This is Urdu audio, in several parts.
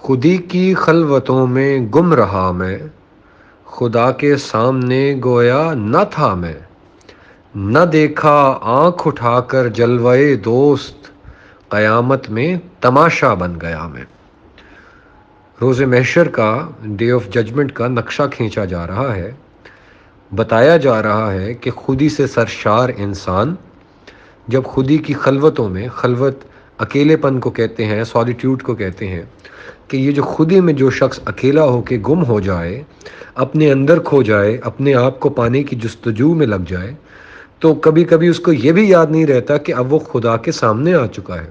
خودی کی خلوتوں میں گم رہا میں، خدا کے سامنے گویا نہ تھا میں، نہ دیکھا آنکھ اٹھا کر جلوے دوست، قیامت میں تماشا بن گیا میں۔ روز محشر کا، ڈے آف ججمنٹ کا نقشہ کھینچا جا رہا ہے۔ بتایا جا رہا ہے کہ خودی سے سرشار انسان جب خودی کی خلوتوں میں، خلوت اکیلے پن کو کہتے ہیں، سولیٹیوڈ کو کہتے ہیں، کہ یہ جو خودی میں جو شخص اکیلا ہو کے گم ہو جائے، اپنے اندر کھو جائے، اپنے آپ کو پانے کی جستجو میں لگ جائے، تو کبھی کبھی اس کو یہ بھی یاد نہیں رہتا کہ اب وہ خدا کے سامنے آ چکا ہے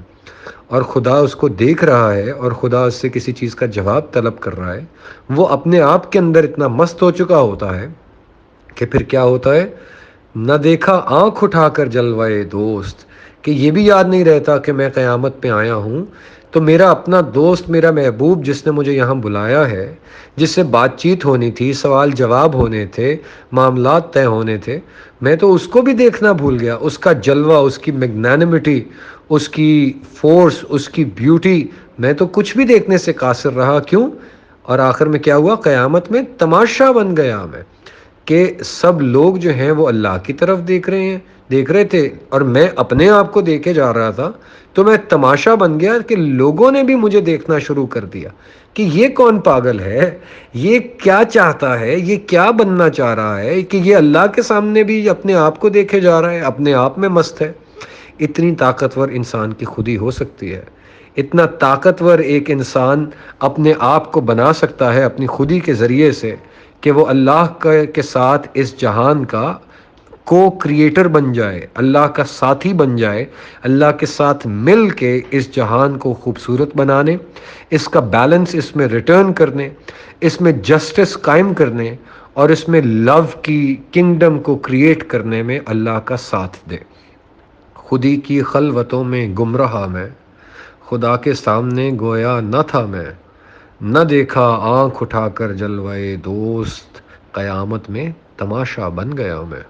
اور خدا اس کو دیکھ رہا ہے اور خدا اس سے کسی چیز کا جواب طلب کر رہا ہے۔ وہ اپنے آپ کے اندر اتنا مست ہو چکا ہوتا ہے کہ پھر کیا ہوتا ہے، نہ دیکھا آنکھ اٹھا کر جلوائے دوست، کہ یہ بھی یاد نہیں رہتا کہ میں قیامت پہ آیا ہوں تو میرا اپنا دوست، میرا محبوب جس نے مجھے یہاں بلایا ہے، جس سے بات چیت ہونی تھی، سوال جواب ہونے تھے، معاملات طے ہونے تھے، میں تو اس کو بھی دیکھنا بھول گیا، اس کا جلوہ، اس کی میگنانمٹی، اس کی فورس، اس کی بیوٹی، میں تو کچھ بھی دیکھنے سے قاصر رہا۔ کیوں؟ اور آخر میں کیا ہوا؟ قیامت میں تماشا بن گیا میں، کہ سب لوگ جو ہیں وہ اللہ کی طرف دیکھ رہے تھے اور میں اپنے آپ کو دیکھے جا رہا تھا، تو میں تماشا بن گیا کہ لوگوں نے بھی مجھے دیکھنا شروع کر دیا کہ یہ کون پاگل ہے، یہ کیا چاہتا ہے، یہ کیا بننا چاہ رہا ہے، کہ یہ اللہ کے سامنے بھی اپنے آپ کو دیکھے جا رہا ہے، اپنے آپ میں مست ہے۔ اتنی طاقتور انسان کی خودی ہو سکتی ہے، اتنا طاقتور ایک انسان اپنے آپ کو بنا سکتا ہے اپنی خودی کے ذریعے سے، کہ وہ اللہ کے ساتھ اس جہان کا کو کریٹر بن جائے، اللہ کا ساتھی بن جائے، اللہ کے ساتھ مل کے اس جہان کو خوبصورت بنانے، اس کا بیلنس اس میں ریٹرن کرنے، اس میں جسٹس قائم کرنے اور اس میں لو کی کنگڈم کو کریٹ کرنے میں اللہ کا ساتھ دے۔ خودی کی خلوتوں میں گم رہا میں، خدا کے سامنے گویا نہ تھا میں، نہ دیکھا آنکھ اٹھا کر جلوے دوست، قیامت میں تماشا بن گیا میں۔